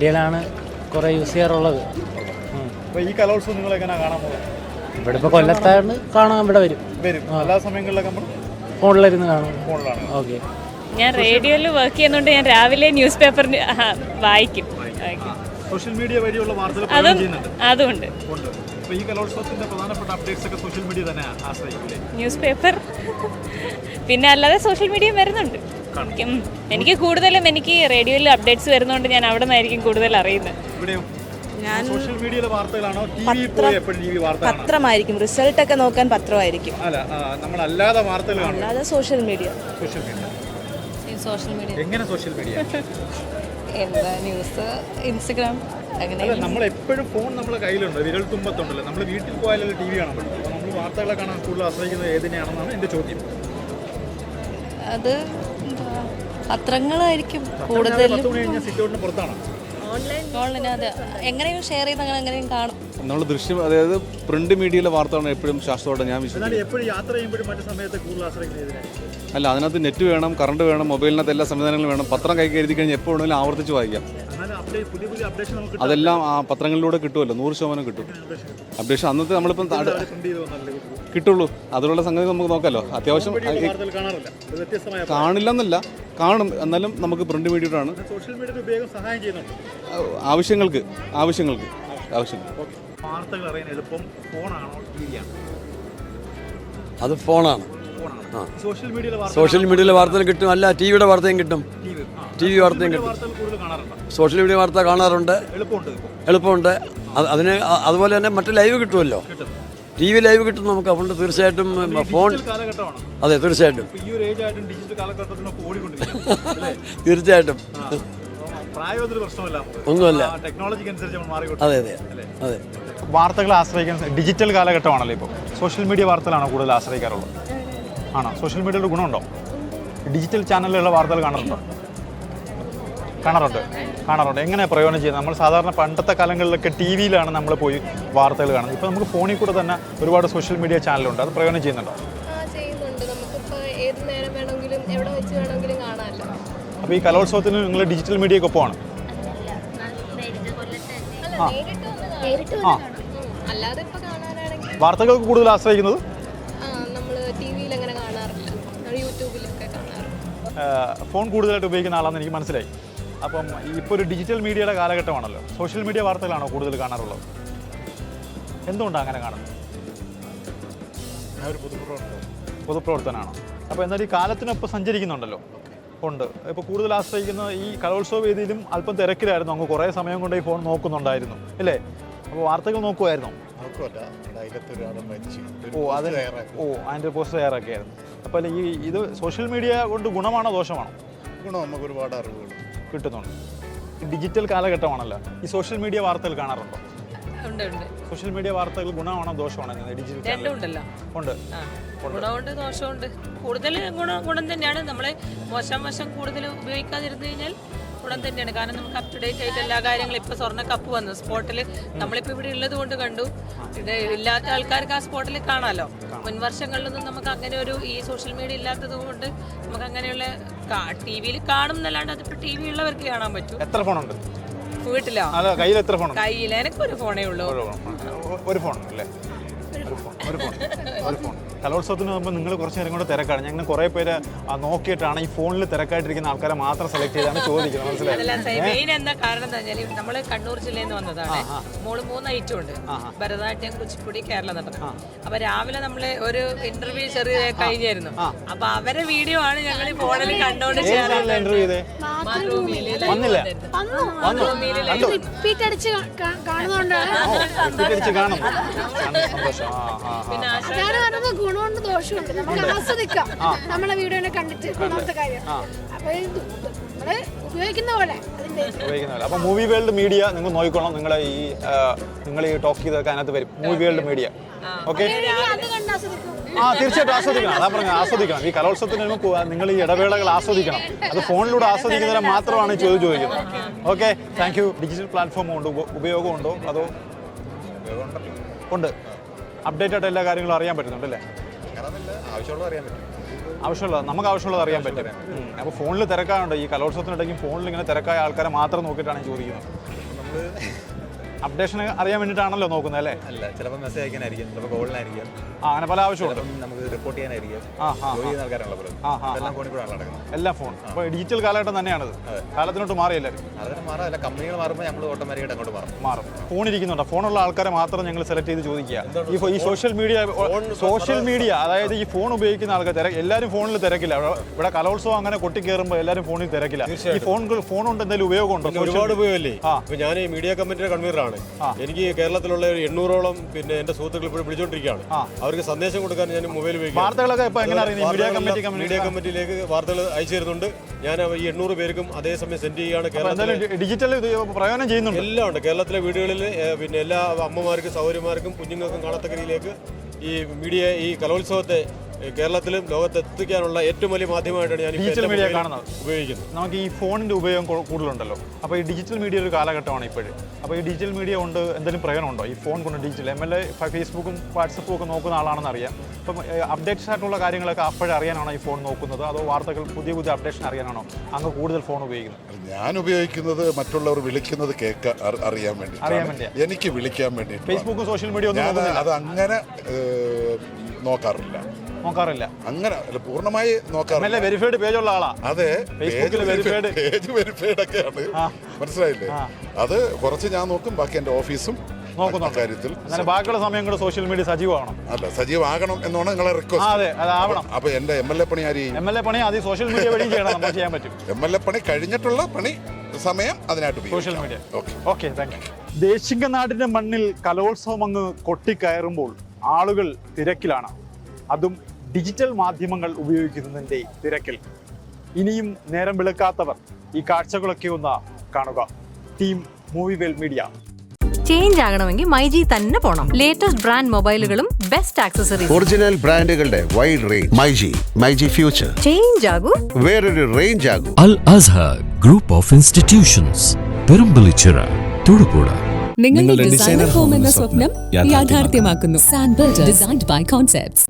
മീഡിയയിലാണ് കുറേ യൂസ് ചെയ്യാറുള്ളത്. അപ്പോൾ ഈ കലോത്സവം നിങ്ങൾ എങ്ങനെയാണ് കാണാൻ പോകുന്നത്? ഇവിടെ ഇപ്പോൾ കൊല്ലത്താണ്ട് കാണാൻ ഇവിടെ വരും. എല്ലാ സമയങ്ങളിലൊക്കെ നമ്മൾ ഫോണിലിരുന്ന് കാണും. ഫോണിലാണ്. ഓക്കെ. ഞാൻ റേഡിയോയിൽ വർക്ക് ചെയ്യുന്നതുകൊണ്ട് ഞാൻ രാവിലെ ന്യൂസ് പേപ്പറിന് വായിക്കും. സോഷ്യൽ മീഡിയ വഴിയുള്ള വാർത്തകൾ അതുകൊണ്ട് അപ്പോൾ ഈ കലോത്സവത്തിന്റെ പ്രധാനപ്പെട്ട അപ്ഡേറ്റ്സ് ഒക്കെ സോഷ്യൽ മീഡിയ തന്നെ ആശ്രയിക്കില്ലേ? ന്യൂസ് പേപ്പർ പിന്നെ അല്ലാതെ സോഷ്യൽ മീഡിയ വരുന്നുണ്ട്. എനിക്ക് കൂടുതലും എനിക്ക് റേഡിയോയിൽ അപ്ഡേറ്റ്സ് വരുന്നതുകൊണ്ട് ഞാൻ അവിടെ നിന്നായിരിക്കും കൂടുതൽ അറിയുന്നത്. ഞാൻ സോഷ്യൽ മീഡിയയിലെ വാർത്തകളാണോ ടിവി പോയി എപ്പോഴും ടിവി വാർത്തകളാണോ? പത്രമായിരിക്കും. റിസൾട്ട് ഒക്കെ നോക്കാൻ പത്രമായിരിക്കും. അല്ല, നമ്മളല്ലാതെ വാർത്തകൾ കാണും. അല്ലാതെ social media. Social media. Social media എങ്ങനെ സോഷ്യൽ മീഡിയ? എന്താ ന്യൂസ്, ഇൻസ്റ്റഗ്രാം അങ്ങനെ. നമ്മൾ എപ്പോഴും ഫോൺ നമ്മുടെ കയ്യിലുണ്ട്, വിരൽ തുമ്പത്തുണ്ടല്ലോ. നമ്മൾ വീട്ടിൽ പോയാലല്ലേ ടി വി കാണാൻ പറ്റും. അപ്പോൾ നമ്മൾ വാർത്തകളെ കാണാൻ കൂടുതൽ ആശ്രയിക്കുന്നത് ഏതിനെയാണെന്നാണ് എൻ്റെ ചോദ്യം. അത് പത്രങ്ങളായിരിക്കും കൂടുതൽ. 10 മണി കഴിഞ്ഞാൽ സിറ്റൗട്ടിന് പുറത്താണ്. ഓൺലൈൻ അത് എങ്ങനെയും ഷെയർ ചെയ്ത് അങ്ങനെ എങ്ങനെയും കാണും. നമ്മൾ ദൃശ്യം, അതായത് പ്രിന്റ് മീഡിയയിലെ വാർത്തകളാണ് എപ്പോഴും ശാസ്ത്രത്തോടെ ഞാൻ വിശ്വസിക്കുന്നത്. എപ്പോഴും യാത്ര ചെയ്യുമ്പോഴും മറ്റു സമയത്ത് കൂടുതൽ ആശ്രയിക്കുന്നത് അല്ല, അതിനകത്ത് നെറ്റ് വേണം, കറണ്ട് വേണം, മൊബൈലിനകത്ത് എല്ലാ സംവിധാനങ്ങളും വേണം. പത്രം കൈ കരുതി കഴിഞ്ഞാൽ എപ്പോൾ വേണമെങ്കിലും ആവർത്തിച്ച് വായിക്കാം. അതെല്ലാം ആ പത്രങ്ങളിലൂടെ കിട്ടുമല്ലോ, 100% കിട്ടും അപ്ഡേഷൻ. അന്നത്തെ നമ്മളിപ്പം കിട്ടുള്ളൂ. അതിലുള്ള സംഗതി നമുക്ക് നോക്കാമല്ലോ. അത്യാവശ്യം കാണില്ലെന്നല്ല, കാണും. എന്നാലും നമുക്ക് പ്രിന്റ് മീഡിയയിലാണ് ആവശ്യങ്ങൾക്ക്. അത് ഫോണാണ്. സോഷ്യൽ മീഡിയയിലെ വാർത്തകൾ കിട്ടും. അല്ല, ടി വിയുടെ വാർത്തയും കിട്ടും. ടി വി വാർത്തയും കിട്ടും. സോഷ്യൽ മീഡിയ വാർത്ത കാണാറുണ്ട്. എളുപ്പമുണ്ട്. അതിന് അതുപോലെ തന്നെ മറ്റ് ലൈവ് കിട്ടുമല്ലോ. ടി വി ലൈവ് കിട്ടും നമുക്ക്. അതുകൊണ്ട് തീർച്ചയായിട്ടും ഫോൺ. അതെ, തീർച്ചയായിട്ടും. തീർച്ചയായിട്ടും ഒന്നുമല്ല. അതെ അതെ അതെ. വാർത്തകൾ ആശ്രയിക്കുന്ന ഡിജിറ്റൽ കാലഘട്ടമാണല്ലോ ഇപ്പോൾ. സോഷ്യൽ മീഡിയ വാർത്തകളാണോ കൂടുതൽ ആശ്രയിക്കാറുള്ളത്? ആണോ? സോഷ്യൽ മീഡിയയുടെ ഗുണമുണ്ടോ? ഡിജിറ്റൽ ചാനലിലുള്ള വാർത്തകൾ കാണാറുണ്ട്. എങ്ങനെ പ്രയോജനം ചെയ്യുന്നത്? നമ്മൾ സാധാരണ പണ്ടത്തെ കാലങ്ങളിലൊക്കെ ടി വിയിലാണ് നമ്മൾ പോയി വാർത്തകൾ കാണുന്നത്. ഇപ്പോൾ നമുക്ക് ഫോണിൽ കൂടെ തന്നെ ഒരുപാട് സോഷ്യൽ മീഡിയ ചാനലുണ്ട്. അത് പ്രയോജനം ചെയ്യുന്നുണ്ടോ? ചെയ്യുന്നുണ്ട്. നമുക്കിപ്പോൾ ഏത് നേരം വേണമെങ്കിലും എവിടെ വെച്ച് വേണമെങ്കിലും കാണാമല്ലോ. അപ്പോൾ ഈ കലോത്സവത്തിന് നിങ്ങൾ ഡിജിറ്റൽ മീഡിയയ്ക്ക് ഒപ്പമാണ്? അല്ലാതെ ഇപ്പോൾ കാണാനാണെങ്കിൽ വാർത്തകൾക്ക് കൂടുതൽ ആശ്രയിക്കുന്നത് നമ്മൾ ടി വിയിൽ അങ്ങനെ കാണാറില്ല. യൂട്യൂബിലൊക്കെ കാണാറുണ്ട്. ഫോൺ കൂടുതലായിട്ട് ഉപയോഗിക്കുന്ന ആളാണെന്ന് എനിക്ക് മനസ്സിലായി. അപ്പം ഇപ്പോൾ ഒരു ഡിജിറ്റൽ മീഡിയയുടെ കാലഘട്ടമാണല്ലോ. സോഷ്യൽ മീഡിയ വാർത്തകളാണോ കൂടുതൽ കാണാറുള്ളത്? എന്തുകൊണ്ടാണ് അങ്ങനെ കാണുന്നത്? പൊതുപ്രവർത്തനമാണോ? അപ്പോൾ എന്നാൽ ഈ കാലത്തിനൊപ്പം സഞ്ചരിക്കുന്നുണ്ടല്ലോ. ഉണ്ട്. ഇപ്പോൾ കൂടുതൽ ആശ്രയിക്കുന്ന ഈ കലോത്സവ വേദിയിലും അല്പം തിരക്കിലായിരുന്നു. അങ്ങ് കുറേ സമയം കൊണ്ട് ഈ ഫോൺ നോക്കുന്നുണ്ടായിരുന്നു അല്ലേ? അപ്പോൾ വാർത്തകൾ നോക്കുമായിരുന്നോ? അതിൻ്റെ പോസ്റ്റ് തയ്യാറൊക്കെ ആയിരുന്നു. അപ്പോൾ ഇത് സോഷ്യൽ മീഡിയ കൊണ്ട് ഗുണമാണോ ദോഷമാണോ? ഗുണം. നമുക്ക് ഒരുപാട് അറിവുകൾ കിട്ടുന്നുണ്ട്. ഡിജിറ്റൽ കാലഘട്ടമാണല്ലോ. ഈ സോഷ്യൽ മീഡിയ വാർത്തകൾ കാണാറുണ്ടോ? ഉണ്ട്. സോഷ്യൽ മീഡിയ വാർത്തകൾ ഗുണമാണോ ദോഷമാണോ? ഡിജിറ്റൽ രണ്ടുണ്ടല്ലോ. ഉണ്ട്. ഗുണമുണ്ട്, ദോഷമുണ്ട്. കൂടുതൽ ഗുണം തന്നെയാണ്. നമ്മളെ മോശം വശം കൂടുതൽ ഉപയോഗിക്കാതിരുന്നു കഴിഞ്ഞാൽ ഗുണം തന്നെയാണ്. കാരണം നമുക്ക് അപ് ടു ഡേറ്റ് ആയിട്ട് എല്ലാ കാര്യങ്ങളും. ഇപ്പോൾ സ്വർണ്ണ കപ്പ് വന്നു സ്പോട്ടിൽ. നമ്മളിപ്പോൾ ഇവിടെ ഉള്ളത് കൊണ്ട് കണ്ടു. ഇത് ഇല്ലാത്ത ആൾക്കാർക്ക് ആ സ്പോട്ടിൽ കാണാമല്ലോ. മുൻ വർഷങ്ങളിലൊന്നും നമുക്ക് അങ്ങനെ ഒരു ഈ സോഷ്യൽ മീഡിയ ഇല്ലാത്തത് കൊണ്ട് നമുക്ക് അങ്ങനെയുള്ള ടി വിയിൽ കാണും എന്നല്ലാണ്ട് അതിപ്പോൾ ടി വി ഉള്ളവർക്ക് കാണാൻ പറ്റും. എത്ര ഫോണുണ്ട് വീട്ടിലോ? കയ്യിൽ എത്ര ഫോൺ? കയ്യിൽ എനിക്കൊരു ഫോണേ ഉള്ളൂ. ഒരു ഫോൺ അല്ലേ? ഒരു ഫോൺ. കലോത്സവത്തിന് മുമ്പ് നിങ്ങൾ കുറച്ച് നേരം കൂടെ തിരക്കാണ്. ഞങ്ങൾ കുറേ പേര് നോക്കിയിട്ടാണ് ഈ ഫോണിൽ തിരക്കായിട്ടിരിക്കുന്ന ആൾക്കാരെ മാത്രം സെലക്ട് ചെയ്താണ് ചോദിക്കുന്നത്. മനസ്സിലായി? മെയിൻ എന്താ കാരണം എന്താ വെച്ചാൽ നമ്മൾ കണ്ണൂർ ജില്ലയിൽ നിന്ന് വന്നതാണ്. മോള് 3 ഐറ്റം ഉണ്ട്: ഭരതനാട്യം, കുച്ചിപ്പുടി, കേരള നടനം. അപ്പൊ രാവിലെ നമ്മള് ഒരു ഇന്റർവ്യൂ ചെറിയ കഴിഞ്ഞായിരുന്നു. അപ്പൊ അവരെ വീഡിയോ ആണ് ഞങ്ങൾ ഈ ഫോണിൽ കണ്ടോണ്ട് ഗുണമുണ്ട് ദോഷമുണ്ട്. നമുക്ക് ആസ്വദിക്കാം നമ്മളെ വീഡിയോനെ കണ്ടിട്ട്. ഒന്നാമത്തെ കാര്യം അപ്പൊ നമ്മള് ഉപയോഗിക്കുന്ന പോലെ. അപ്പൊ മൂവി വേൾഡ് മീഡിയ നിങ്ങൾ നോക്കിക്കോളാം. നിങ്ങൾ ഈ ടോക്ക് ചെയ്തൊക്കെ അതിനകത്ത് വരും. Movie world media. ഓക്കെ. തീർച്ചയായിട്ടും ആസ്വദിക്കണം. അതാ പറഞ്ഞത്, ആസ്വദിക്കണം. ഈ കലോത്സവത്തിന് നിങ്ങൾ ഈ ഇടവേളകൾ ആസ്വദിക്കണം. അത് ഫോണിലൂടെ ആസ്വദിക്കുന്നതിന് മാത്രമാണ് ചോദിക്കുന്നത്. Okay, thank U. Digital platform കൊണ്ട് ഉപയോഗമുണ്ടോ? അതോ ഉണ്ട്? അപ്ഡേറ്റ് ആയിട്ട് എല്ലാ കാര്യങ്ങളും അറിയാൻ പറ്റുന്നുണ്ടല്ലേ? നമുക്ക് ആവശ്യമുള്ളത് അറിയാൻ പറ്റും. അപ്പോൾ ഫോണിൽ തിരക്കാറുണ്ട്. ഈ കലോത്സവത്തിനിടയ്ക്ക് ഫോണിൽ ഇങ്ങനെ തിരക്കായ ആൾക്കാരെ മാത്രം നോക്കിയിട്ടാണ് ചോദിക്കുന്നത്. അപ്ഡേഷൻ അറിയാൻ വേണ്ടിയിട്ടാണല്ലോ നോക്കുന്നത് അല്ലേ? അല്ല, ചിലപ്പോൾ മെസ്സേജ് അയക്കാനായിരിക്കും, ചിലപ്പോൾ കോളിനായിരിക്കും, അങ്ങനെ പല ആവശ്യമുണ്ട്. നമുക്ക് റിപ്പോർട്ട് ചെയ്യാനായിരിക്കും. ജോലി ചെയ്യുന്ന ആൾക്കാരാണല്ലോ പലരും. എല്ലാം ഫോണിൽ കൂടെയാണ് നടക്കുന്നത്. എല്ലാം ഫോൺ. അപ്പോൾ ഡിജിറ്റൽ കാലഘട്ടം തന്നെയാണത്. കാലത്തിനോട്ട് മാറിയല്ലായിരുന്നു. അതിന് മാറാല്ല, കമ്പനികൾ മാറുമ്പോൾ നമ്മൾ ഓട്ടോമാറ്റിക്കായിട്ട് അങ്ങോട്ട് മാറും. ഫോൺ ഇരിക്കുന്നുണ്ട്. ഫോണുള്ള ആൾക്കാരെ മാത്രം ഞങ്ങൾ സെലക്ട് ചെയ്ത് ചോദിക്കുക. ഈ സോഷ്യൽ മീഡിയ അതായത് ഈ ഫോൺ ഉപയോഗിക്കുന്ന ആൾക്കാർ എല്ലാവരും ഫോണിൽ തിരക്കില്ല. ഇവിടെ കലോത്സവം അങ്ങനെ കൊട്ടിക്കയറുമ്പോൾ എല്ലാവരും ഫോണിൽ തിരക്കില്ല. ഈ ഫോൺ കൊണ്ട് എന്തെങ്കിലും ഉപയോഗമുണ്ടോ? ഒരുപാട് ഉപയോഗമല്ലേ. ഇപ്പൊ ഞാൻ ഈ മീഡിയ കമ്മിറ്റിയുടെ കൺവീനറാണ്. എനിക്ക് കേരളത്തിലുള്ള 800ഓളം പിന്നെ എന്റെ സുഹൃത്തുക്കൾ ഇപ്പോഴും വിളിച്ചോണ്ടിരിക്കുകയാണ്. അവർക്ക് സന്ദേശം കൊടുക്കാൻ ഞാൻ മൊബൈൽ ഉപയോഗിക്കും. വാർത്തകളൊക്കെ ഇപ്പൊ എങ്ങനെ മീഡിയ കമ്മിറ്റിയിലേക്ക് വാർത്തകൾ അയച്ചു തരുന്നുണ്ട്. ഞാൻ ഈ 800 പേർക്കും അതേസമയം സെൻഡ് ചെയ്യുകയാണ്. ഡിജിറ്റൽ പ്രയോജനം ചെയ്യുന്നുണ്ട്. എല്ലാം ഉണ്ട്. കേരളത്തിലെ വീടുകളിൽ പിന്നെ എല്ലാ അമ്മമാർക്കും സഹോദരിമാർക്കും കുഞ്ഞുങ്ങൾക്കും കാണത്തക്ക രീതിയിലേക്ക് ഈ മീഡിയ ഈ കലോത്സവത്തെ കേരളത്തിലും ലോകത്തെത്തിക്കാനുള്ള ഏറ്റവും വലിയ മാധ്യമമായിട്ടാണ് ഞാൻ ഡിജിറ്റൽ മീഡിയ കാണുന്നത്, ഉപയോഗിക്കുന്നത്. നമുക്ക് ഈ ഫോണിന്റെ ഉപയോഗം കൂടുതലുണ്ടല്ലോ. അപ്പോൾ ഈ ഡിജിറ്റൽ മീഡിയ ഒരു കാലഘട്ടമാണ് ഇപ്പോഴും. അപ്പോൾ ഈ ഡിജിറ്റൽ മീഡിയ കൊണ്ട് എന്തെങ്കിലും പ്രയോജനമുണ്ടോ ഈ ഫോൺ കൊണ്ട്? ഡിജിറ്റൽ MLA ഫേസ്ബുക്കും വാട്സപ്പും ഒക്കെ നോക്കുന്ന ആളാണെന്ന് അറിയാം. അപ്പം അപ്ഡേറ്റ്സ് ആയിട്ടുള്ള കാര്യങ്ങളൊക്കെ അപ്പോഴും അറിയാനാണോ ഈ ഫോൺ നോക്കുന്നത്, അതോ വാർത്തകൾ പുതിയ അപ്ഡേഷൻ അറിയാനാണോ അങ്ങ് കൂടുതൽ ഫോൺ ഉപയോഗിക്കുന്നത്? ഞാൻ ഉപയോഗിക്കുന്നത് മറ്റുള്ളവർ വിളിക്കുന്നത് അറിയാൻ വേണ്ടി, എനിക്ക് വിളിക്കാൻ വേണ്ടി. ഫേസ്ബുക്കും സോഷ്യൽ മീഡിയ അത് അങ്ങനെ നോക്കാറില്ല. അങ്ങനെ പൂർണ്ണമായി നോക്കാറില്ല. വെരിഫൈഡ് പേജുള്ള ആളാ. അതെ, പേജ് വെരിഫൈഡ് ഒക്കെയാണ്. മനസ്സിലായില്ലേ? അത് കുറച്ച് ഞാൻ നോക്കും, ബാക്കി എന്റെ ഓഫീസും നോക്കുന്ന കാര്യത്തിൽ. ബാക്കിയുള്ള സമയം കൂടെ സോഷ്യൽ മീഡിയ സജീവമാകണം. അല്ല, സജീവമാകണം എന്നാണ് നിങ്ങളെ റിക്വസ്റ്റ്. അതെ, അതാവണം. അപ്പൊ എന്റെ MLA പണി ആര് ചെയ്യും? MLA പണി അത് സോഷ്യൽ മീഡിയ വഴി ചെയ്യണം. നമ്മൾ ചെയ്യാൻ പറ്റും. MLA പണി കഴിഞ്ഞിട്ടുള്ള പണി സമയം അതിനായിട്ട് social media. Okay, thank you. ദേശിംഗനാടിന്റെ മണ്ണിൽ കലോത്സവം അങ്ങ് കൊട്ടിക്കയറുമ്പോൾ ആളുകൾ തിരക്കിലാണ്. അതും ഡിജിറ്റൽ മാധ്യമങ്ങൾ ഉപയോഗിക്കുന്നതിന്റെ തിരക്കിൽ. ഇനിയും നേരം വെളുക്കാത്തവർ ഈ കാഴ്ചകളൊക്കെ ഒന്ന് കാണുക. Team മൂവിവേൽ media. ചേഞ്ച് ആകണമെങ്കിൽ മൈജി തന്നെ പോണം. ലേറ്റസ്റ്റ് ബ്രാൻഡ് മൊബൈലുകളും ബെസ്റ്റ് ആക്സസറീസ്, ഒറിജിനൽ ബ്രാൻഡുകളുടെ wide range. MyG future. Change ആകൂ, വേറൊരു റേഞ്ച് ആകൂ. Al Azhar group of institutions, Perumpallichira, Thodupuzha. നിങ്ങളുടെ ഡിസൈനർ ഹോം എന്ന സ്വപ്നം യാഥാർത്ഥ്യമാക്കുന്നു. Sand builders, designed by concepts.